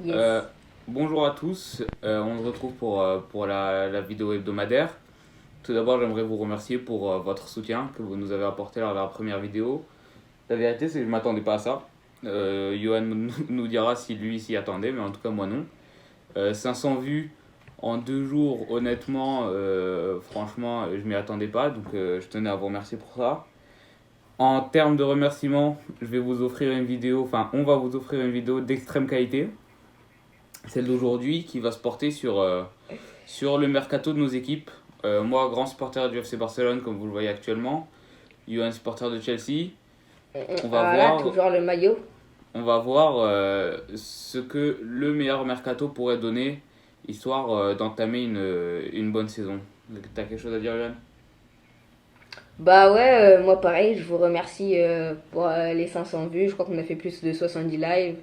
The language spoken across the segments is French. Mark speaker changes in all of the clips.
Speaker 1: Yes.
Speaker 2: Euh, Bonjour à tous. On se retrouve pour la vidéo hebdomadaire. Tout d'abord, j'aimerais vous remercier pour votre soutien que vous nous avez apporté lors de la première vidéo. La vérité, c'est que je ne m'attendais pas à ça. Johan nous dira si lui s'y attendait, mais en tout cas, moi non. 500 vues en 2 jours, honnêtement, franchement, je m'y attendais pas, donc je tenais à vous remercier pour ça. En termes de remerciements, je vais vous offrir une vidéo, enfin, on va vous offrir une vidéo d'extrême qualité, celle d'aujourd'hui qui va se porter sur le mercato de nos équipes. Moi, grand supporter du FC Barcelone, comme vous le voyez actuellement. Johan, supporter de Chelsea. On va
Speaker 1: Ah là,
Speaker 2: voir,
Speaker 1: toujours le maillot.
Speaker 2: ce que le meilleur mercato pourrait donner, histoire d'entamer une bonne saison. T'as quelque chose à dire, Johan?
Speaker 1: Bah ouais, moi pareil, je vous remercie pour les 500 vues. Je crois qu'on a fait plus de 70 lives.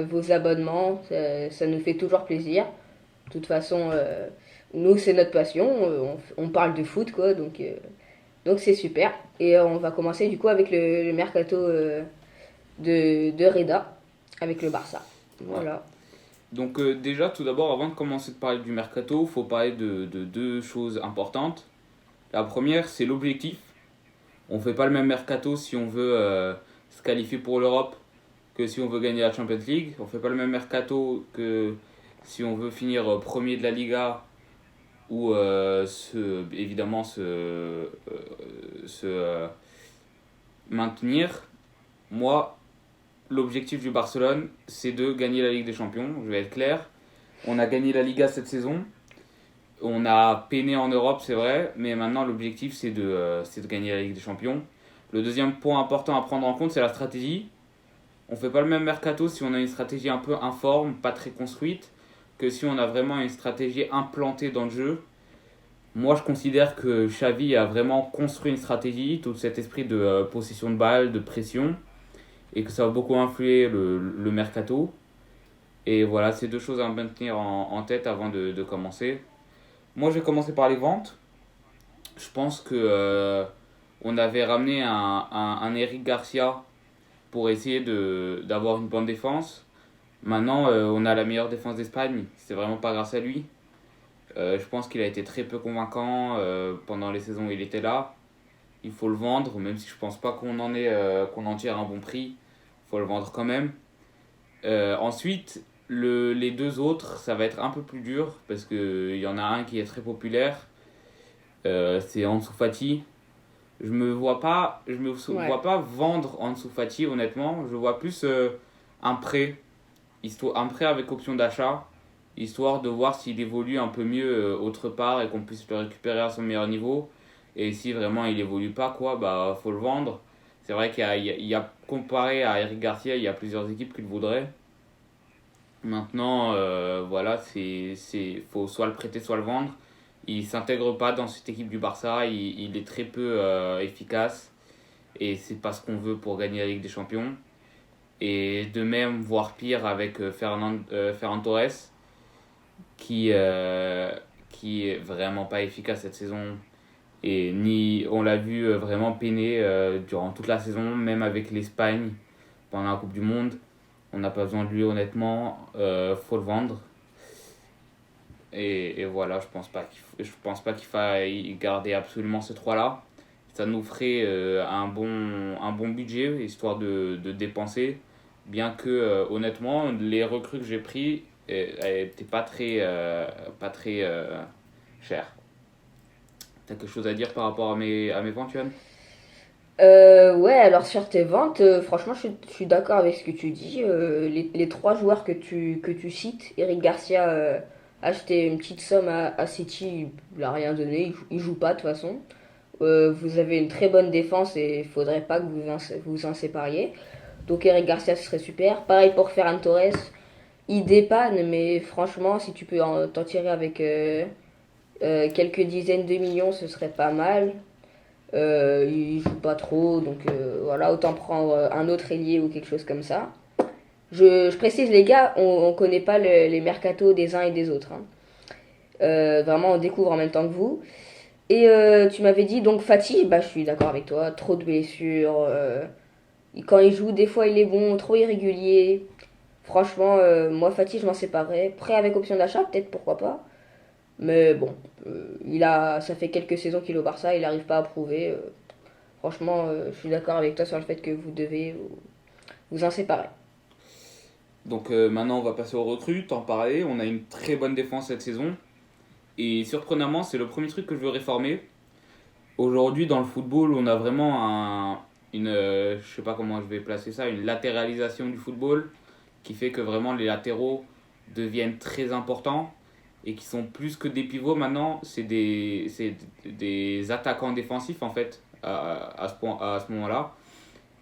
Speaker 1: Vos abonnements, ça nous fait toujours plaisir. De toute façon, nous, c'est notre passion. On parle de foot, quoi. Donc c'est super. Et on va commencer du coup avec le mercato de Reda, avec le Barça.
Speaker 2: Ouais.
Speaker 1: Voilà.
Speaker 2: Donc déjà, tout d'abord, avant de commencer de parler du mercato, il faut parler de deux choses importantes. La première, c'est l'objectif. On fait pas le même mercato si on veut se qualifier pour l'Europe que si on veut gagner la Champions League. On fait pas le même mercato que si on veut finir premier de la Liga ou évidemment se maintenir. Moi, l'objectif du Barcelone, c'est de gagner la Ligue des Champions. Je vais être clair. On a gagné la Liga cette saison. On a peiné en Europe, c'est vrai, mais maintenant l'objectif c'est de gagner la Ligue des Champions. Le deuxième point important à prendre en compte, c'est la stratégie. On fait pas le même mercato si on a une stratégie un peu informe, pas très construite, que si on a vraiment une stratégie implantée dans le jeu. Moi, je considère que Xavi a vraiment construit une stratégie, tout cet esprit de possession de balle, de pression, et que ça va beaucoup influer le mercato. Et voilà, c'est deux choses à maintenir en tête avant de commencer. Moi, je vais commencer par les ventes. Je pense que on avait ramené un Eric Garcia pour essayer d'avoir une bonne défense. Maintenant, on a la meilleure défense d'Espagne. C'est vraiment pas grâce à lui. Je pense qu'il a été très peu convaincant pendant les saisons où il était là. Il faut le vendre, même si je pense pas qu'on en tire un bon prix. Il faut le vendre quand même. Ensuite, les deux autres, ça va être un peu plus dur parce qu'il y en a un qui est très populaire. C'est Ansu Fati.
Speaker 1: Ouais.
Speaker 2: Je me vois pas vendre Ansu Fati, honnêtement. Je vois plus un prêt, un prêt avec option d'achat, histoire de voir s'il évolue un peu mieux autre part et qu'on puisse le récupérer à son meilleur niveau. Et si vraiment il évolue pas, quoi, bah faut le vendre. C'est vrai comparé à Eric Garcia, il y a plusieurs équipes qui le voudraient. Maintenant, voilà, faut soit le prêter, soit le vendre. Il s'intègre pas dans cette équipe du Barça, il est très peu efficace et c'est pas ce qu'on veut pour gagner la Ligue des Champions. Et de même, voire pire avec Ferran Torres qui, euh, qui est vraiment pas efficace cette saison. Et ni, on l'a vu vraiment peiner durant toute la saison, même avec l'Espagne pendant la Coupe du Monde. On n'a pas besoin de lui honnêtement, faut le vendre. Et voilà, je pense pas qu'il faille garder absolument ces trois-là. Ça nous ferait un bon budget, histoire de dépenser. Bien que, honnêtement, les recrues que j'ai pris n'étaient pas très chères. T'as quelque chose à dire par rapport à mes ventes, Yuan?
Speaker 1: Ouais, alors sur tes ventes, franchement, je suis d'accord avec ce que tu dis. Les trois joueurs que tu cites, Eric Garcia a acheté une petite somme à City, il a rien donné, il joue pas de toute façon. Vous avez une très bonne défense et il faudrait pas que vous en sépariez. Donc Eric Garcia, ce serait super. Pareil pour Ferran Torres, il dépanne, mais franchement, si tu peux t'en tirer avec quelques dizaines de millions, ce serait pas mal. Il joue pas trop, donc voilà, autant prendre un autre ailier ou quelque chose comme ça. Je précise, les gars, on connaît pas les mercatos des uns et des autres, hein. Vraiment, on découvre en même temps que vous. Et tu m'avais dit donc Fatih, bah je suis d'accord avec toi, trop de blessures. Quand il joue, des fois il est bon, trop irrégulier. Franchement, moi, Fati, je m'en séparais. Prêt avec option d'achat, peut-être, pourquoi pas. Mais bon, ça fait quelques saisons qu'il est au Barça, il n'arrive pas à prouver. Franchement, je suis d'accord avec toi sur le fait que vous devez vous en séparer.
Speaker 2: Donc maintenant, on va passer aux recrues. T'en parlais, on a une très bonne défense cette saison. Et surprenamment, c'est le premier truc que je veux réformer. Aujourd'hui, dans le football, on a vraiment je sais pas comment je vais placer ça, une latéralisation du football qui fait que vraiment les latéraux deviennent très importants et qui sont plus que des pivots maintenant, c'est des attaquants défensifs en fait à ce moment-là.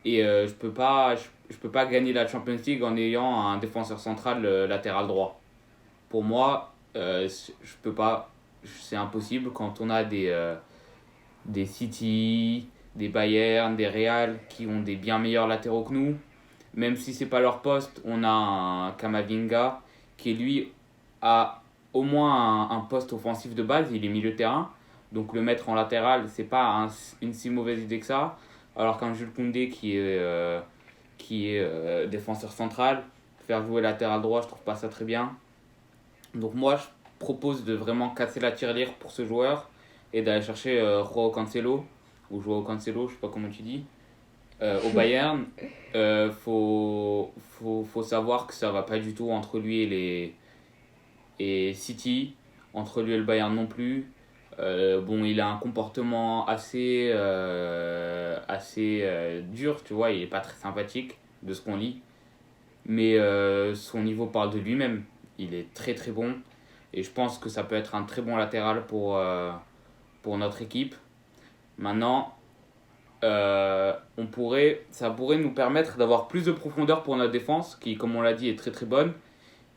Speaker 2: Et je peux pas gagner la Champions League en ayant un défenseur central latéral droit. Pour moi, je peux pas, c'est impossible quand on a des City, des Bayern, des Real qui ont des bien meilleurs latéraux que nous. Même si c'est pas leur poste, on a un Kamavinga qui lui a au moins un poste offensif de base, il est milieu de terrain. Donc le mettre en latéral, c'est pas une si mauvaise idée que ça. Alors qu'un Jules Koundé qui est défenseur central, faire jouer latéral droit, je trouve pas ça très bien. Donc moi, je propose de vraiment casser la tirelire pour ce joueur et d'aller chercher Joao Cancelo, ou Joao Cancelo, je sais pas comment tu dis, au Bayern. Faut savoir que ça va pas du tout entre lui et City, entre lui et le Bayern non plus. Bon, il a un comportement assez dur, tu vois, il est pas très sympathique de ce qu'on lit, mais son niveau parle de lui-même. Il est très très bon et je pense que ça peut être un très bon latéral pour notre équipe. Maintenant, ça pourrait nous permettre d'avoir plus de profondeur pour notre défense, qui, comme on l'a dit, est très très bonne,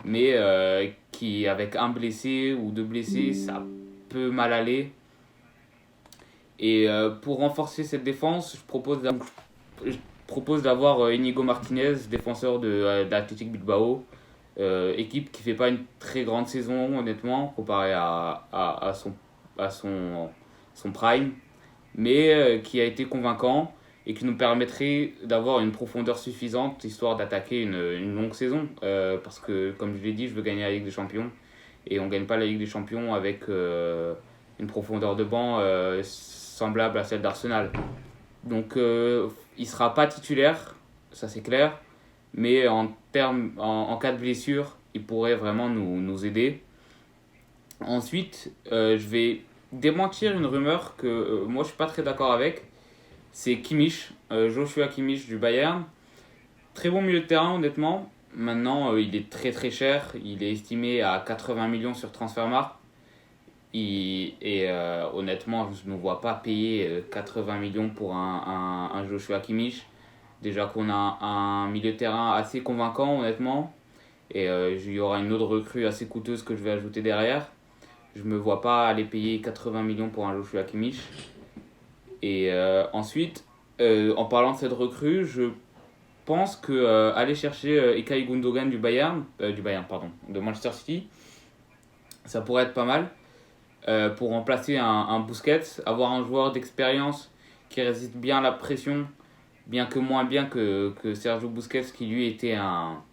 Speaker 2: mais qui, avec un blessé ou deux blessés, ça peut mal aller. Et pour renforcer cette défense, je propose d'avoir Inigo Martinez, défenseur d'Athletic Bilbao, équipe qui fait pas une très grande saison, honnêtement, comparé à son prime, mais qui a été convaincant et qui nous permettrait d'avoir une profondeur suffisante histoire d'attaquer une longue saison. Parce que, comme je l'ai dit, je veux gagner la Ligue des Champions et on ne gagne pas la Ligue des Champions avec une profondeur de banc semblable à celle d'Arsenal. Donc il ne sera pas titulaire, ça c'est clair, mais en cas de blessure, il pourrait vraiment nous aider. Ensuite, je vais démentir une rumeur que moi je suis pas très d'accord avec. C'est Kimmich, Joshua Kimmich du Bayern. Très bon milieu de terrain, honnêtement. Maintenant, il est très très cher. Il est estimé à 80 millions sur Transfermarkt. Honnêtement, je ne me vois pas payer 80 millions pour un Joshua Kimmich. Déjà qu'on a un milieu de terrain assez convaincant, honnêtement. Et il y aura une autre recrue assez coûteuse que je vais ajouter derrière. Je ne me vois pas aller payer 80 millions pour un Joshua Kimmich. Et ensuite, en parlant de cette recrue, je pense que aller chercher Ilkay Gundogan du Bayern, pardon, de Manchester City, ça pourrait être pas mal pour remplacer un Busquets, avoir un joueur d'expérience qui résiste bien à la pression, bien que moins bien que Sergio Busquets qui lui était un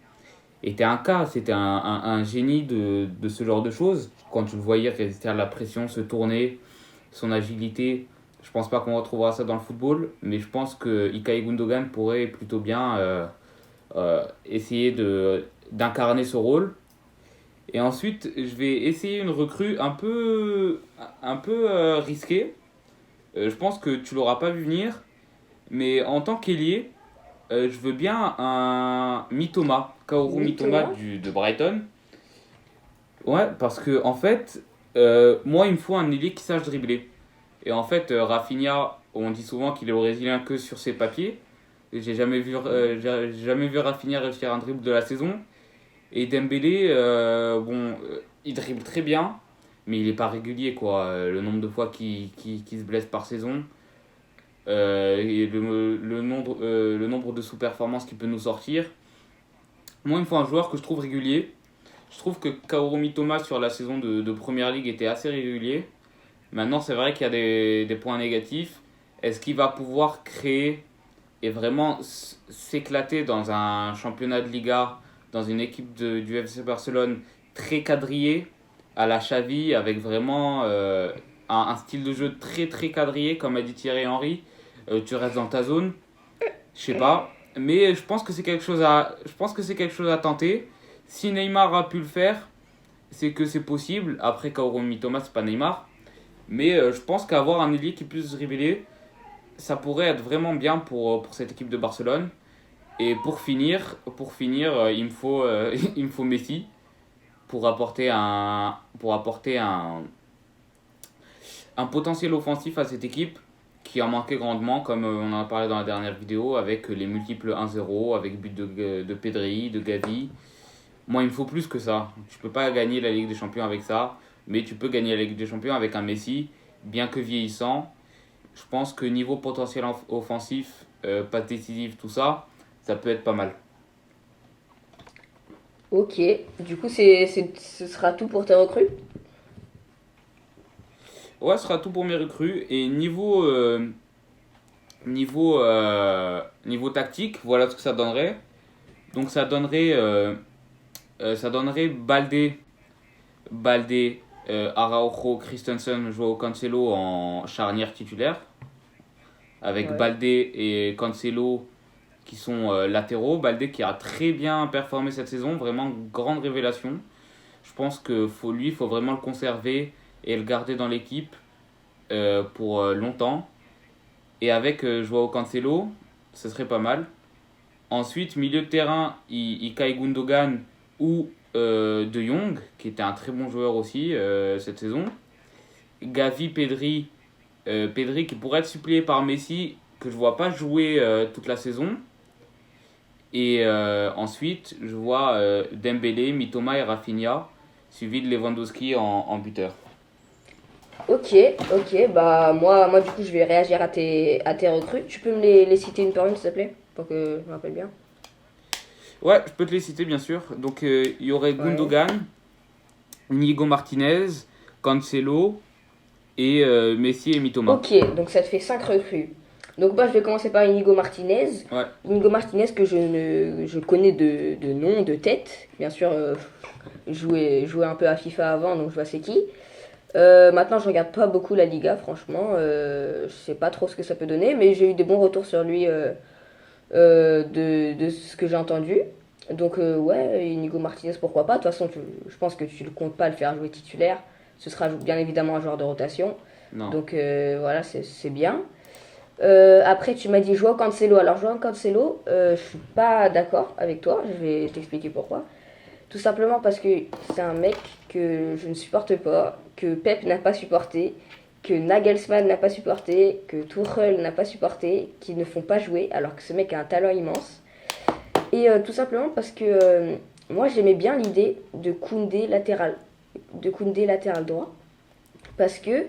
Speaker 2: cas, c'était un génie de ce genre de choses. Quand tu le voyais résister à la pression, se tourner, son agilité, je pense pas qu'on retrouvera ça dans le football, mais je pense que Ilkay Gundogan pourrait plutôt bien essayer d'incarner ce rôle. Et ensuite, je vais essayer une recrue un peu risquée. Je pense que tu l'auras pas vu venir, mais en tant qu'ailier, je veux bien un Mitoma, Kaoru Mitoma
Speaker 1: Mythoma.
Speaker 2: de Brighton. Ouais, parce que en fait, moi, il me faut un ailier qui sache dribbler. Et en fait, Rafinha, on dit souvent qu'il est brésilien que sur ses papiers. Et j'ai jamais vu Rafinha réussir un dribble de la saison. Et Dembélé, bon, il dribble très bien, mais il est pas régulier, quoi. Le nombre de fois qu'il se blesse par saison, et le nombre de sous-performances qu'il peut nous sortir. Moi, il me faut un joueur que je trouve régulier. Je trouve que Kaoru Mitoma sur la saison de Première Ligue était assez régulier. Maintenant, c'est vrai qu'il y a des points négatifs. Est-ce qu'il va pouvoir créer et vraiment s'éclater dans un championnat de Liga dans une équipe du FC Barcelone très quadrillée, à la Xavi, avec vraiment un style de jeu très très quadrillé, comme a dit Thierry Henry. Tu restes dans ta zone, je sais pas. Mais je pense que c'est quelque chose à tenter. Si Neymar a pu le faire, c'est que c'est possible. Après, Kaoru Mitoma, c'est pas Neymar. Mais je pense qu'avoir un ailier qui puisse se révéler, ça pourrait être vraiment bien pour cette équipe de Barcelone. Et il me faut, il me faut Messi pour apporter un potentiel offensif à cette équipe qui en manquait grandement, comme on en a parlé dans la dernière vidéo, avec les multiples 1-0, avec but de Pedri, de Gavi. Moi, il me faut plus que ça. Tu peux pas gagner la Ligue des Champions avec ça, mais tu peux gagner la Ligue des Champions avec un Messi, bien que vieillissant. Je pense que niveau potentiel offensif, passe décisive, tout ça, ça peut être pas mal.
Speaker 1: Ok, du coup, ce sera tout pour tes recrues?
Speaker 2: Ouais, ce sera tout pour mes recrues. Et niveau tactique, voilà ce que ça donnerait. Donc ça donnerait Balde, Araujo, Christensen, Joao Cancelo en charnière titulaire, avec
Speaker 1: Ouais.
Speaker 2: Balde et Cancelo qui sont latéraux. Balde qui a très bien performé cette saison, vraiment grande révélation. Je pense que lui, il faut vraiment le conserver et le garder dans l'équipe pour longtemps. Et avec Joao Cancelo, ce serait pas mal. Ensuite, milieu de terrain, Ilkay Gundogan ou De Jong, qui était un très bon joueur aussi cette saison. Gavi, Pedri qui pourrait être suppléé par Messi, que je vois pas jouer toute la saison. Et ensuite, je vois Dembélé, Mitoma et Rafinha, suivi de Lewandowski en buteur.
Speaker 1: Ok, ok, bah moi du coup je vais réagir à tes recrues. Tu peux me les citer une par une s'il te plaît? Pour que je me rappelle bien.
Speaker 2: Ouais, je peux te les citer bien sûr. Donc il y aurait
Speaker 1: Ouais.
Speaker 2: Gundogan, Inigo Martinez, Cancelo et Messi et Mitoma.
Speaker 1: Ok, donc ça te fait 5 recrues. Donc moi je vais commencer par Inigo Martinez.
Speaker 2: Ouais,
Speaker 1: Inigo Martinez que je connais de nom, de tête. Bien sûr, jouais un peu à FIFA avant, donc je vois c'est qui. Maintenant, je regarde pas beaucoup la Liga, franchement. Je sais pas trop ce que ça peut donner, mais j'ai eu des bons retours sur lui de ce que j'ai entendu. Donc, ouais, Inigo Martinez, pourquoi pas. De toute façon, je pense que tu ne comptes pas le faire jouer titulaire. Ce sera bien évidemment un joueur de rotation.
Speaker 2: non.
Speaker 1: Donc, voilà, c'est bien. Après, tu m'as dit Joao Cancelo. Alors, Joao Cancelo, je suis pas d'accord avec toi. Je vais t'expliquer pourquoi. Tout simplement parce que c'est un mec que je ne supporte pas, que Pep n'a pas supporté, que Nagelsmann n'a pas supporté, que Tuchel n'a pas supporté, qui ne font pas jouer, alors que ce mec a un talent immense. Et tout simplement parce que moi j'aimais bien l'idée de Koundé latéral droit, parce que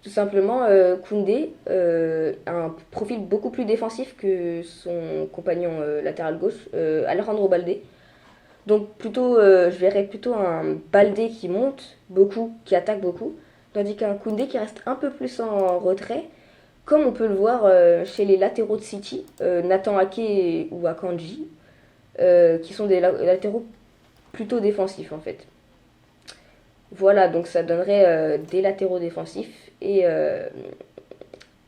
Speaker 1: tout simplement Koundé a un profil beaucoup plus défensif que son compagnon latéral gauche, Alejandro Balde. Donc plutôt, je verrais plutôt un Baldé qui monte beaucoup, qui attaque beaucoup, tandis qu'un Koundé qui reste un peu plus en retrait, comme on peut le voir chez les latéraux de City, Nathan Ake ou Akanji, qui sont des latéraux plutôt défensifs en fait. Voilà, donc ça donnerait des latéraux défensifs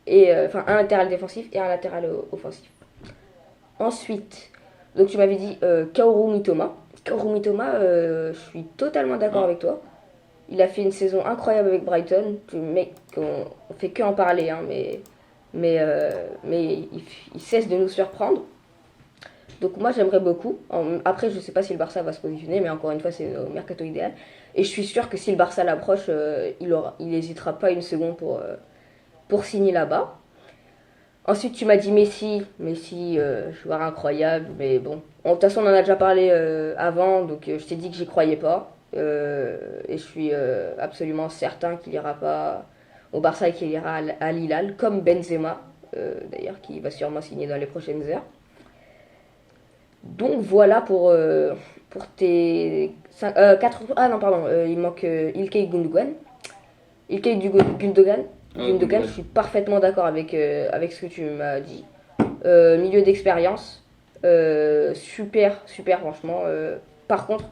Speaker 1: enfin un latéral défensif et un latéral offensif. Ensuite, donc tu m'avais dit Kaoru Mitoma. Kaoru Mitoma, je suis totalement d'accord
Speaker 2: Ah,
Speaker 1: avec toi. Il a fait une saison incroyable avec Brighton. Le mec, on fait que en parler, hein, mais il cesse de nous surprendre. Donc moi j'aimerais beaucoup. Après je sais pas si le Barça va se positionner, mais encore une fois c'est au mercato idéal. Et je suis sûr que si le Barça l'approche, il hésitera pas une seconde pour signer là-bas. Ensuite, tu m'as dit Messi. Messi, joueur incroyable, mais bon. De toute façon, on en a déjà parlé avant, donc je t'ai dit que j'y croyais pas. Et je suis absolument certain qu'il ira pas au Barça et qu'il ira à Lille, comme Benzema, d'ailleurs, qui va sûrement signer dans les prochaines heures. Donc voilà pour tes 4. Ah non, pardon, il manque Ilkay Gundogan. Gundogan. Gundogan, je
Speaker 2: Gundogan.
Speaker 1: suis parfaitement d'accord avec ce que tu m'as dit. Milieu d'expérience. Super, super, franchement. Par contre,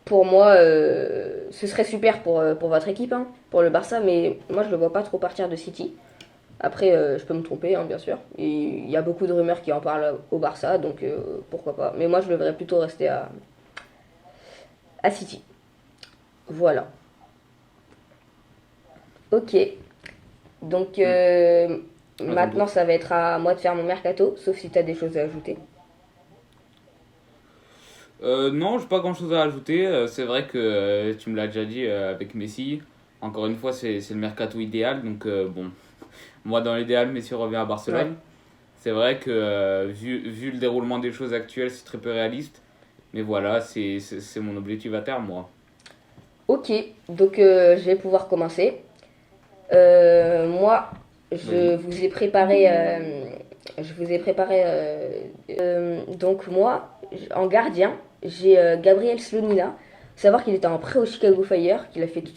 Speaker 1: pour moi, ce serait super pour votre équipe, hein, pour le Barça, mais moi je le vois pas trop partir de City. Après, je peux me tromper, hein, bien sûr. Et il y a beaucoup de rumeurs qui en parlent au Barça, donc pourquoi pas. Mais moi, je le verrais plutôt rester à City. Voilà. Ok. Donc
Speaker 2: Hmm, à ton
Speaker 1: maintenant,
Speaker 2: tour.
Speaker 1: ça va être à moi de faire mon mercato, sauf si tu as des choses à ajouter.
Speaker 2: Non, j'ai pas grand chose à ajouter. C'est vrai que tu me l'as déjà dit avec Messi. Encore une fois, c'est le mercato idéal. Donc, bon, moi, dans l'idéal, Messi revient à
Speaker 1: Ouais.
Speaker 2: Barcelone. C'est vrai que, vu le déroulement des choses actuelles, c'est très peu réaliste. Mais voilà, c'est mon objectif à terme, moi.
Speaker 1: Ok. Donc je vais pouvoir commencer. Moi,
Speaker 2: Vas-y.
Speaker 1: je vous ai préparé. Donc moi, en gardien, j'ai Gabriel Slonina. Savoir qu'il était en prêt au Chicago Fire, qu'il a fait toute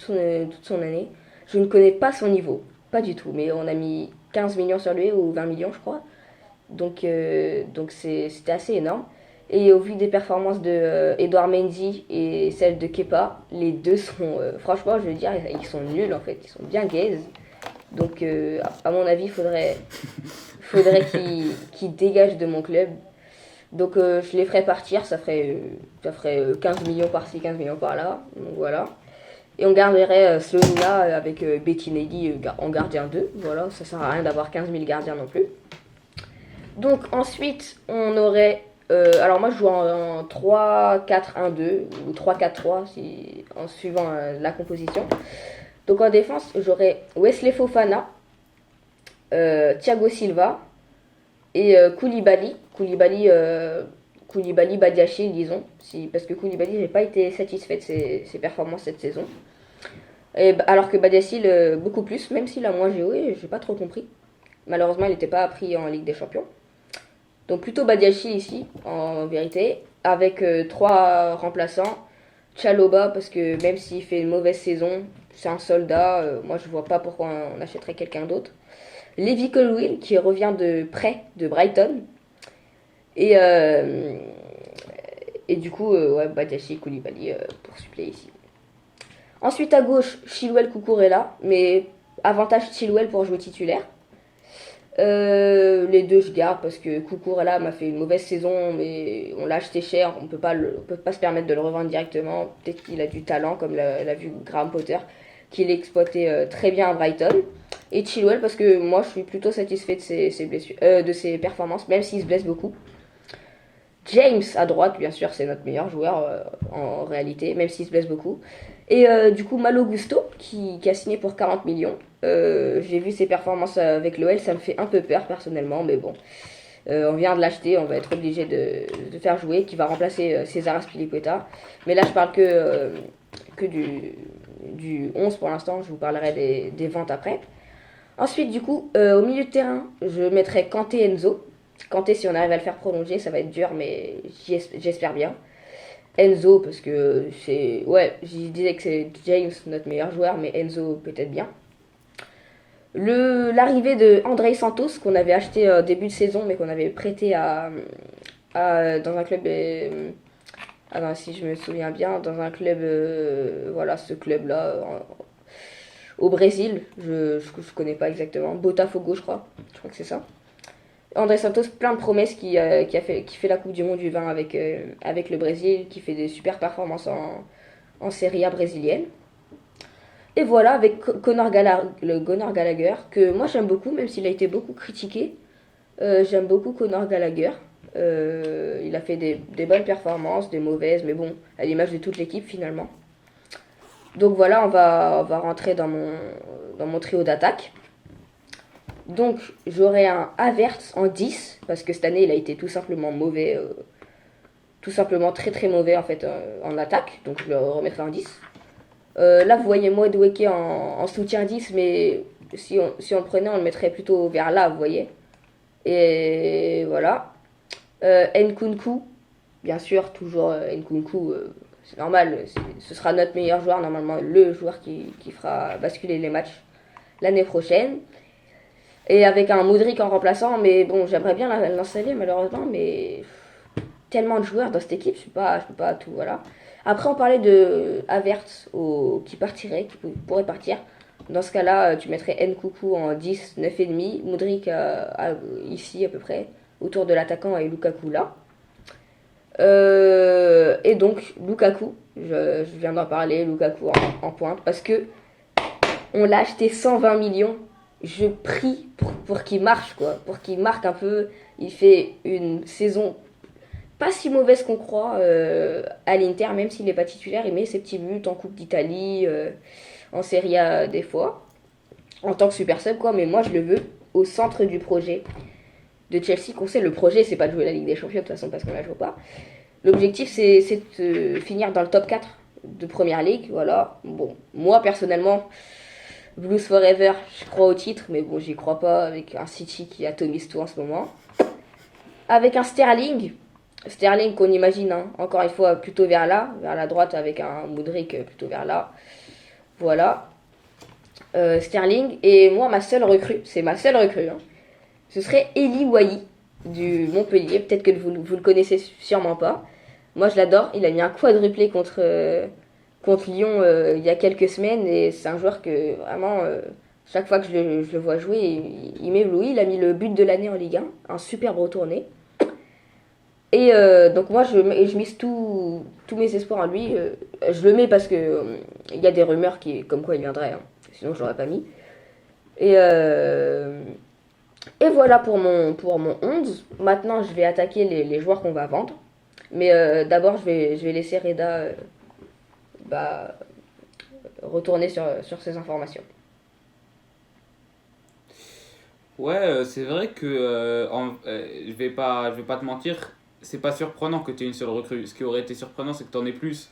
Speaker 1: son année. Je ne connais pas son niveau, pas du tout, mais on a mis 15 millions sur lui ou 20 millions, je crois. Donc c'était assez énorme. Et au vu des performances de Edouard Mendy et celles de Kepa, les deux sont, franchement, je veux dire, ils sont nuls en fait, ils sont bien gaze. Donc, à mon avis, faudrait qu'ils dégagent de mon club. Donc, je les ferai partir, ça ferait 15 millions par-ci, 15 millions par-là. Donc, voilà. Et on garderait Slonina avec Bettinelli en gardien 2. Voilà, ça sert à rien d'avoir 15 000 gardiens non plus. Donc, ensuite, on aurait. Alors, moi, je joue en 3-4-1-2 ou 3-4-3 en suivant la composition. Donc, en défense, j'aurais Wesley Fofana, Thiago Silva et Koulibaly Badiachil, disons. Parce que Koulibaly, j'ai pas été satisfait de ses performances cette saison. Alors que Badiachil, beaucoup plus, même s'il a moins joué, j'ai pas trop compris. Malheureusement, il n'était pas pris en Ligue des Champions. Donc plutôt Badiachil ici, en vérité, avec trois remplaçants. Chaloba, parce que même s'il fait une mauvaise saison, c'est un soldat. Moi, je vois pas pourquoi on achèterait quelqu'un d'autre. Levi Colwill, qui revient de prêt de Brighton. Et, euh, et du coup, ouais, Badiachil Koulibaly pour suppléer ici. Ensuite, à gauche, Chilwell Cucurella, mais avantage Chilwell pour jouer titulaire. Les deux je garde parce que Cucurella m'a fait une mauvaise saison, mais on l'a acheté cher, on peut pas se permettre de le revendre directement. Peut-être qu'il a du talent, comme l'a vu Graham Potter, qu'il exploitait très bien à Brighton. Et Chilwell parce que moi je suis plutôt satisfait ses blessures, de ses performances, même s'il se blesse beaucoup. James à droite, bien sûr, c'est notre meilleur joueur en réalité, même s'il se blesse beaucoup. Et du coup, Malo Gusto, qui a signé pour 40 millions. J'ai vu ses performances avec l'OL, ça me fait un peu peur personnellement, mais bon. On vient de l'acheter, on va être obligé de faire jouer, qui va remplacer César Azpilicueta. Mais là, je parle que du 11 pour l'instant, je vous parlerai des ventes après. Ensuite, du coup, au milieu de terrain, je mettrai Kanté Enzo. Kanté, si on arrive à le faire prolonger, ça va être dur, mais j'espère bien. Enzo, parce que c'est. Ouais, je disais que c'est James, notre meilleur joueur, mais Enzo peut-être bien. L'arrivée de André Santos, qu'on avait acheté début de saison, mais qu'on avait prêté dans un club. Si je me souviens bien, dans un club. Voilà, ce club-là, au Brésil. Je connais pas exactement. Botafogo, je crois. Je crois que c'est ça. André Santos, plein de promesses qui fait la Coupe du Monde du vin avec le Brésil, qui fait des super performances en Serie A brésilienne. Et voilà, avec le Conor Gallagher, que moi j'aime beaucoup, même s'il a été beaucoup critiqué. J'aime beaucoup Conor Gallagher. Il a fait des bonnes performances, des mauvaises, mais bon, à l'image de toute l'équipe finalement. Donc voilà, on va rentrer dans mon trio d'attaque. Donc j'aurai un Havertz en 10, parce que cette année il a été tout simplement mauvais, tout simplement très très mauvais en fait en attaque, donc je le remettrai en 10. Là vous voyez Madueke en soutien 10, mais si on le prenait on le mettrait plutôt vers là, vous voyez. Et voilà. Nkunku, bien sûr, toujours Nkunku, c'est normal, ce sera notre meilleur joueur, normalement le joueur qui fera basculer les matchs l'année prochaine. Et avec un Modric en remplaçant, mais bon, j'aimerais bien l'installer malheureusement, mais tellement de joueurs dans cette équipe, je peux pas tout, voilà. Après, on parlait de Havertz qui partirait, qui pourrait partir. Dans ce cas-là, tu mettrais Nkunku en 10, 9,5, Modric ici à peu près, autour de l'attaquant et Lukaku là. Et donc, Lukaku, je viens d'en parler, Lukaku en pointe, parce que on l'a acheté 120 millions. Je prie pour qu'il marche, quoi, pour qu'il marque un peu. Il fait une saison pas si mauvaise qu'on croit à l'Inter, même s'il n'est pas titulaire. Il met ses petits buts en Coupe d'Italie, en Serie A des fois, en tant que super sub, quoi. Mais moi, je le veux au centre du projet de Chelsea. Qu'on sait, le projet, c'est pas de jouer la Ligue des Champions, de toute façon, parce qu'on la joue pas. L'objectif, c'est de finir dans le top 4 de Première Ligue. Voilà. Bon, moi, personnellement, Blues Forever, je crois au titre, mais bon, j'y crois pas avec un City qui atomise tout en ce moment. Avec un Sterling qu'on imagine, hein, encore une fois, plutôt vers là, vers la droite, avec un Modric plutôt vers là. Voilà. Sterling. Et moi, ma seule recrue, c'est ma seule recrue, hein, ce serait Eli Wahi du Montpellier. Peut-être que vous le connaissez sûrement pas. Moi, je l'adore. Il a mis un quadruplé contre Lyon il y a quelques semaines. Et c'est un joueur que vraiment, chaque fois que je le vois jouer, il m'éblouit. Il a mis le but de l'année en Ligue 1. Un superbe retourné. Et donc moi, je mise tous mes espoirs en lui. Je le mets parce que il y a des rumeurs comme quoi il viendrait. Hein. Sinon, je l'aurais pas mis. Et, euh, et voilà pour mon 11. Maintenant, je vais attaquer les joueurs qu'on va vendre. Mais d'abord, je vais laisser Reda bah, retourner sur ces informations.
Speaker 2: Ouais, c'est vrai que je vais pas te mentir, c'est pas surprenant que tu aies une seule recrue. Ce qui aurait été surprenant, c'est que tu en aies plus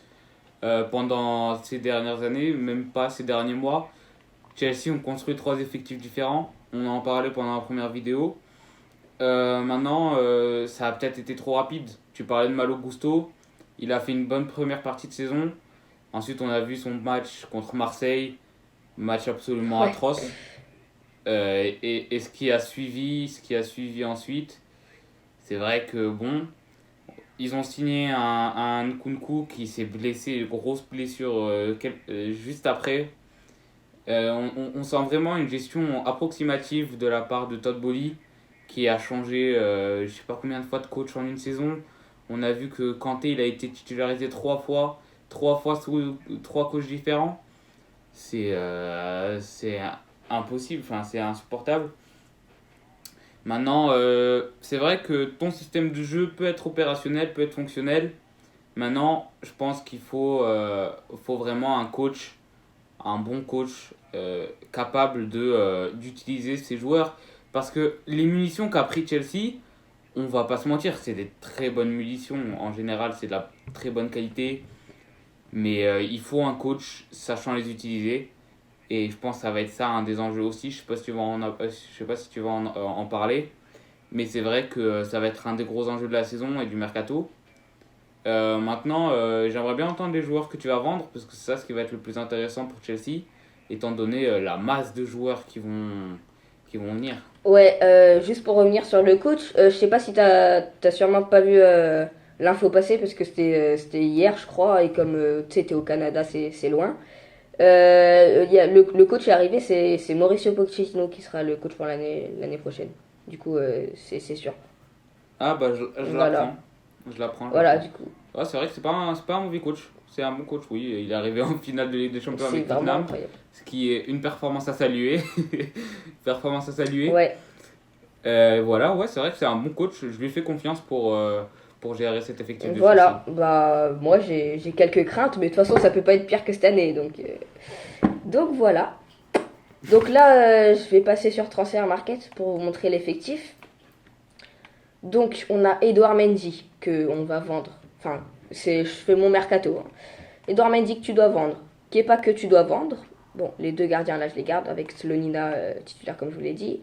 Speaker 2: pendant ces dernières années, même pas ces derniers mois. Chelsea ont construit trois effectifs différents. On en parlait pendant la première vidéo. Maintenant, ça a peut-être été trop rapide. Tu parlais de Malo Gusto. Il a fait une bonne première partie de saison. Ensuite, on a vu son match contre Marseille. Match absolument
Speaker 1: Ouais.
Speaker 2: atroce. Et ce qui a suivi ensuite, c'est vrai que bon, ils ont signé un Nkunku qui s'est blessé, une grosse blessure juste après. On sent vraiment une gestion approximative de la part de Todd Boehly qui a changé je sais pas combien de fois de coach en une saison. On a vu que Kanté il a été titularisé trois fois sous trois coachs différents. C'est impossible, enfin c'est insupportable. Maintenant, c'est vrai que ton système de jeu peut être opérationnel, peut être fonctionnel. Maintenant, je pense faut vraiment un coach, un bon coach capable d'utiliser ses joueurs. Parce que les munitions qu'a pris Chelsea, on va pas se mentir, c'est des très bonnes munitions. En général, c'est de la très bonne qualité. Mais il faut un coach sachant les utiliser. Et je pense que ça va être ça un des enjeux aussi. Je sais pas si tu vas je sais pas si tu vas en parler. Mais c'est vrai que ça va être un des gros enjeux de la saison et du mercato. Maintenant, j'aimerais bien entendre les joueurs que tu vas vendre, parce que c'est ça ce qui va être le plus intéressant pour Chelsea, étant donné la masse de joueurs qui vont venir.
Speaker 1: Ouais, juste pour revenir sur le coach, je sais pas si t'as sûrement pas vu l'info passer parce que c'était hier, je crois, et comme tu sais, t'es au Canada, c'est loin. Le coach est arrivé, c'est Mauricio Pochettino qui sera le coach pour l'année prochaine. Du coup, c'est sûr.
Speaker 2: Ah bah je
Speaker 1: Voilà,
Speaker 2: l'apprends. Je l'apprends, je
Speaker 1: voilà,
Speaker 2: l'apprends.
Speaker 1: du coup,
Speaker 2: Ouais, c'est vrai que c'est pas un mauvais coach. C'est un bon coach, oui. Il est arrivé en finale de Ligue des Champions
Speaker 1: c'est
Speaker 2: avec
Speaker 1: vraiment
Speaker 2: Tottenham,
Speaker 1: incroyable.
Speaker 2: ce qui est une performance à saluer. Performance à saluer.
Speaker 1: Ouais,
Speaker 2: Voilà, ouais, c'est vrai que c'est un bon coach. Je lui fais confiance pour gérer cet effectif de Chelsea.
Speaker 1: voilà. Bah, moi j'ai quelques craintes, mais de toute façon, ça peut pas être pire que cette année, donc voilà. Donc là, je vais passer sur Transfer Market pour vous montrer l'effectif. Donc on a Edouard Mendy que on va vendre. Enfin, je fais mon mercato. Hein. Edouard Mendy que tu dois vendre. Kepa que tu dois vendre. Bon, les deux gardiens là je les garde avec Slonina titulaire comme je vous l'ai dit.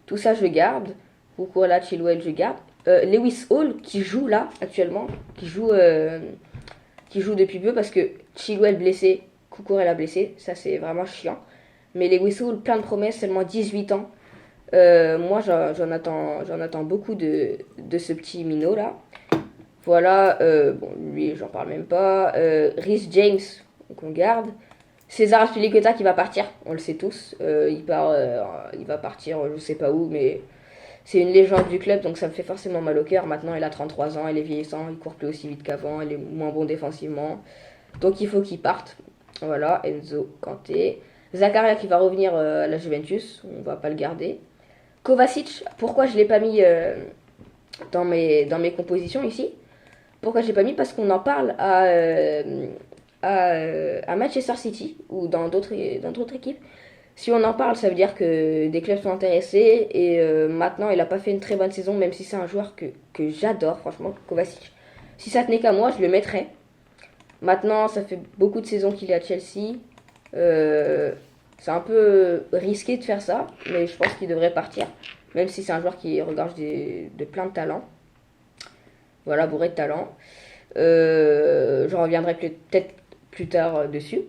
Speaker 1: Tout ça je garde. Kukurela, Chilwell je garde. Lewis Hall qui joue là actuellement, qui joue depuis peu parce que Chilwell blessé, Kukurela blessé, ça c'est vraiment chiant. Mais Lewis Hall plein de promesses, seulement 18 ans. Moi, j'en attends beaucoup de ce petit minot là. Voilà, bon, lui, j'en parle même pas. Rhys James, qu'on garde. César Azpilicueta qui va partir, on le sait tous. Il va partir, je sais pas où, mais c'est une légende du club, donc ça me fait forcément mal au cœur. Maintenant, il a 33 ans, il est vieillissant, il court plus aussi vite qu'avant, il est moins bon défensivement. Donc il faut qu'il parte. Voilà, Enzo Kanté. Zakaria qui va revenir à la Juventus, on va pas le garder. Kovacic, pourquoi je l'ai pas mis dans mes compositions ici? Pourquoi je l'ai pas mis? Parce qu'on en parle à Manchester City ou dans d'autres équipes. Si on en parle, ça veut dire que des clubs sont intéressés. Et maintenant, il n'a pas fait une très bonne saison, même si c'est un joueur que j'adore, franchement, Kovacic. Si ça tenait qu'à moi, je le mettrais. Maintenant, ça fait beaucoup de saisons qu'il est à Chelsea. C'est un peu risqué de faire ça, mais je pense qu'il devrait partir. Même si c'est un joueur qui regorge de plein de talent. Voilà, bourré de talent. Je reviendrai peut-être plus tard dessus.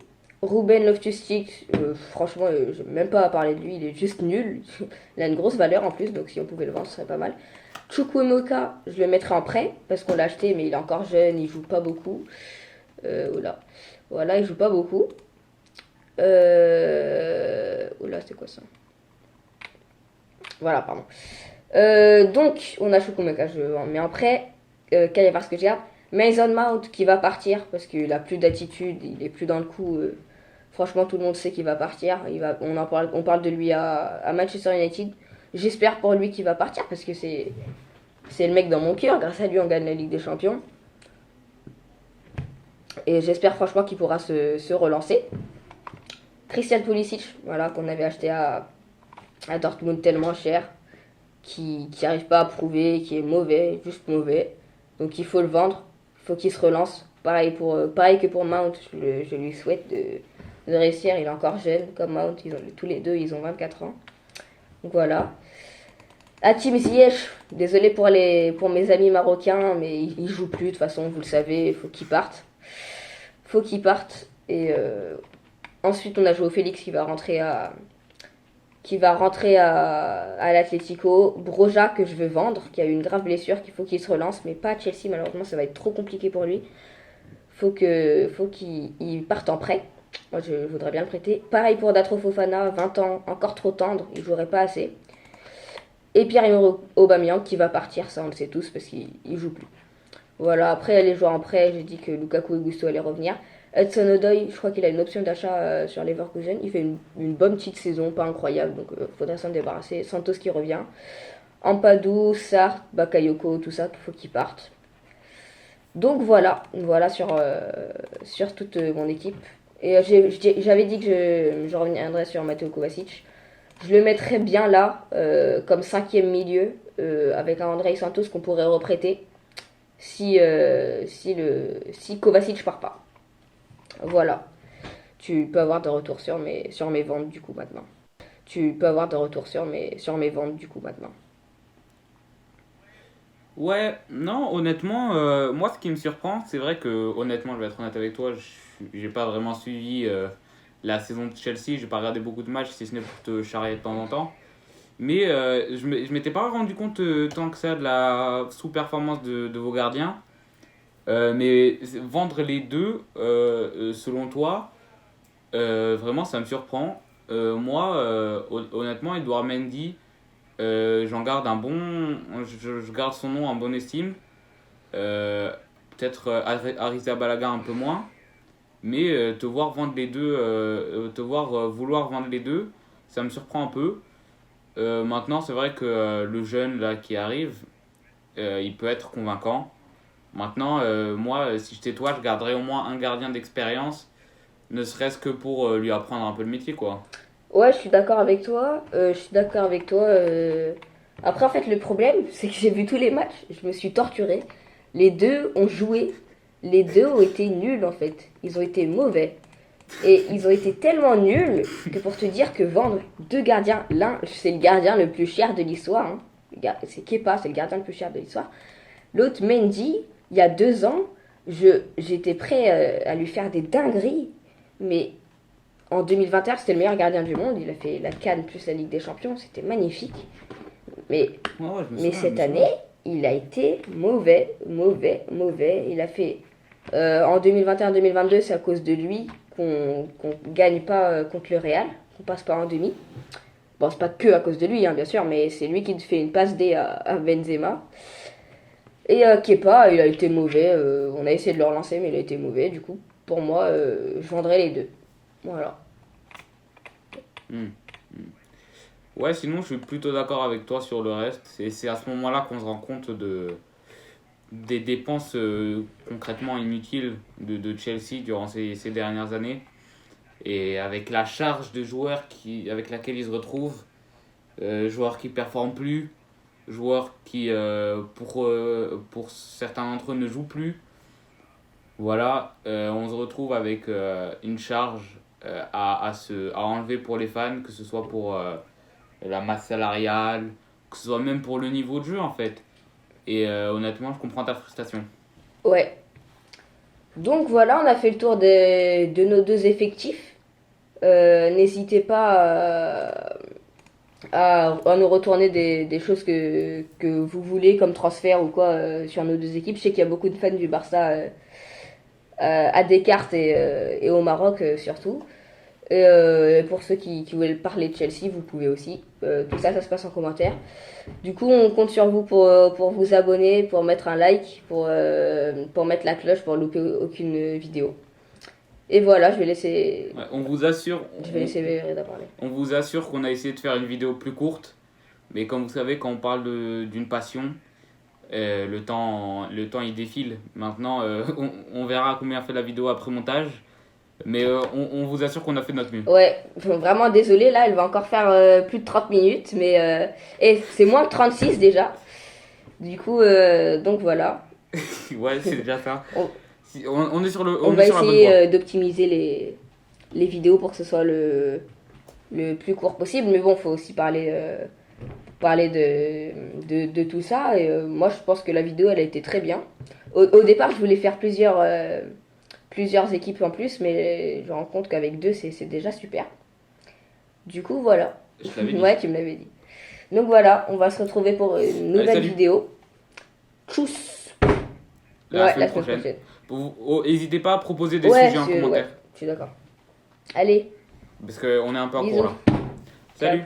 Speaker 1: Ruben Loftus-Cheek, franchement, je n'ai même pas à parler de lui, il est juste nul. Il a une grosse valeur en plus, donc si on pouvait le vendre, ce serait pas mal. Chukwuemeka, je le mettrais en prêt, parce qu'on l'a acheté, mais il est encore jeune, il joue pas beaucoup. Oula. Voilà, il joue pas beaucoup. Oula, c'est quoi ça? Voilà, pardon. Donc, on a Chukwuemeka, je en mets en prêt. Parce que j'ai hâte. Mason Mount qui va partir parce qu'il a plus d'attitude, il est plus dans le coup. Franchement, tout le monde sait qu'il va partir. On parle de lui à Manchester United. J'espère pour lui qu'il va partir parce que c'est le mec dans mon cœur. Grâce à lui, on gagne la Ligue des Champions. Et j'espère franchement qu'il pourra se relancer. Christian Pulisic, voilà, qu'on avait acheté à Dortmund tellement cher, qui n'arrive pas à prouver, qui est mauvais, juste mauvais. Donc il faut le vendre, il faut qu'il se relance. Pareil que pour Mount, je lui souhaite de réussir. Il est encore jeune comme Mount, tous les deux ils ont 24 ans. Donc voilà. Hakim Ziyech, désolé pour mes amis marocains, mais il joue plus de toute façon, vous le savez, il faut qu'il parte. Faut qu'il parte. Et ensuite on a joué au Félix qui va rentrer à l'Atlético. Broja que je veux vendre, qui a eu une grave blessure, qu'il faut qu'il se relance, mais pas à Chelsea malheureusement, ça va être trop compliqué pour lui. Faut qu'il parte en prêt. Moi je voudrais bien le prêter. Pareil pour Datro Fofana, 20 ans, encore trop tendre, il jouerait pas assez. Et Pierre-Emerick Aubameyang qui va partir, ça on le sait tous parce qu'il joue plus. Voilà, après les joueurs en prêt, j'ai dit que Lukaku et Gusto allaient revenir. Hudson Odoi, je crois qu'il a une option d'achat sur Leverkusen. Il fait une bonne petite saison, pas incroyable, donc faudrait s'en débarrasser. Santos qui revient. Ampadou, Sarr, Bakayoko, tout ça, il faut qu'ils partent. Donc voilà sur toute mon équipe. Et j'avais dit que je reviendrais sur Mateo Kovacic. Je le mettrais bien là, comme cinquième milieu, avec un Andrei Santos qu'on pourrait reprêter si Kovacic part pas. Voilà. Tu peux avoir de retour sur mes ventes du coup maintenant. Tu peux avoir de retour sur mes ventes du coup maintenant.
Speaker 2: Ouais, non, honnêtement, moi ce qui me surprend, c'est vrai que, honnêtement, je vais être honnête avec toi, j'ai pas vraiment suivi la saison de Chelsea, j'ai pas regardé beaucoup de matchs, si ce n'est pour te charrier de temps en temps. Mais je m'étais pas rendu compte tant que ça de la sous-performance de vos gardiens. Mais vendre les deux, selon toi, vraiment ça me surprend. Moi, honnêtement, Edouard Mendy, j'en garde un bon. Je garde son nom en bonne estime. Euh, Peut-être Arrizabalaga un peu moins. Mais te voir vendre les deux, te voir vouloir vendre les deux, ça me surprend un peu. Maintenant, c'est vrai que le jeune là qui arrive, il peut être convaincant. Maintenant, moi, si j'étais toi, je garderais au moins un gardien d'expérience, ne serait-ce que pour lui apprendre un peu le métier, quoi.
Speaker 1: Ouais, je suis d'accord avec toi. Après, en fait, le problème, c'est que j'ai vu tous les matchs. Je me suis torturée. Les deux ont joué. Les deux ont été nuls, en fait. Ils ont été mauvais. Et ils ont été tellement nuls que pour te dire que vendre deux gardiens, l'un, c'est le gardien le plus cher de l'histoire. Hein. C'est Kepa, c'est le gardien le plus cher de l'histoire. L'autre, Mendy, il y a 2 ans, j'étais prêt à lui faire des dingueries. Mais En 2021, c'était le meilleur gardien du monde. Il a fait la CAN plus la Ligue des Champions. C'était magnifique. Mais,
Speaker 2: Ouais, je me
Speaker 1: mais
Speaker 2: souviens, je
Speaker 1: cette
Speaker 2: me souviens.
Speaker 1: année, il a été mauvais, mauvais, mauvais. Il a fait. En 2021-2022, c'est à cause de lui qu'on gagne pas contre le Real, qu'on passe pas en demi. Bon, c'est pas que à cause de lui, hein, bien sûr, mais c'est lui qui fait une passe D à Benzema. Et Kepa, il a été mauvais. On a essayé de le relancer, mais il a été mauvais. Du coup, pour moi, je vendrais les deux. Voilà.
Speaker 2: Hmm. Ouais, sinon, je suis plutôt d'accord avec toi sur le reste. C'est à ce moment-là qu'on se rend compte des dépenses concrètement inutiles de Chelsea durant ces dernières années. Et avec la charge de joueurs avec laquelle ils se retrouvent, joueurs qui performent plus, joueurs qui, pour certains d'entre eux, ne jouent plus. Voilà, on se retrouve avec une charge à enlever pour les fans, que ce soit pour la masse salariale, que ce soit même pour le niveau de jeu en fait. Et honnêtement, je comprends ta frustration.
Speaker 1: Ouais. Donc voilà, on a fait le tour de nos deux effectifs. N'hésitez pas à nous retourner des choses que vous voulez comme transfert ou quoi sur nos deux équipes. Je sais qu'il y a beaucoup de fans du Barça à Descartes et au Maroc surtout. Et pour ceux qui veulent parler de Chelsea, vous pouvez aussi. Tout ça, ça se passe en commentaire. Du coup, on compte sur vous pour vous abonner, pour mettre un like, pour mettre la cloche pour louper aucune vidéo. Et voilà,
Speaker 2: Ouais, on vous assure,
Speaker 1: je vais laisser Reda parler.
Speaker 2: on vous assure qu'on a essayé de faire une vidéo plus courte. Mais comme vous savez, quand on parle d'une passion, le temps il défile. Maintenant, on verra combien fait la vidéo après montage. Mais on vous assure qu'on a fait de notre mieux.
Speaker 1: Ouais, vraiment désolé, là, elle va encore faire plus de 30 minutes, mais et c'est moins que 36 déjà. Du coup, donc voilà.
Speaker 2: Ouais, c'est déjà ça.
Speaker 1: On,
Speaker 2: On est sur,
Speaker 1: on
Speaker 2: on
Speaker 1: va
Speaker 2: est sur la bonne
Speaker 1: essayer
Speaker 2: voie.
Speaker 1: d'optimiser les vidéos pour que ce soit le plus court possible, mais bon, faut aussi parler de tout ça. Et moi, je pense que la vidéo, elle a été très bien. Au départ, je voulais faire plusieurs équipes en plus, mais je me rends compte qu'avec deux, c'est déjà super. Du coup, voilà.
Speaker 2: Je t'avais dit.
Speaker 1: Ouais, tu me l'avais dit. Donc voilà, on va se retrouver pour une
Speaker 2: Allez,
Speaker 1: nouvelle
Speaker 2: salut.
Speaker 1: vidéo. Tchuss.
Speaker 2: La
Speaker 1: Ouais,
Speaker 2: semaine
Speaker 1: la semaine
Speaker 2: prochaine.
Speaker 1: prochaine.
Speaker 2: N'hésitez pas à proposer des
Speaker 1: Ouais,
Speaker 2: sujets en
Speaker 1: ouais,
Speaker 2: commentaire.
Speaker 1: je suis d'accord. Allez,
Speaker 2: Parce qu'on est un peu à court
Speaker 1: bisous.
Speaker 2: là.
Speaker 1: Ciao.
Speaker 2: Salut!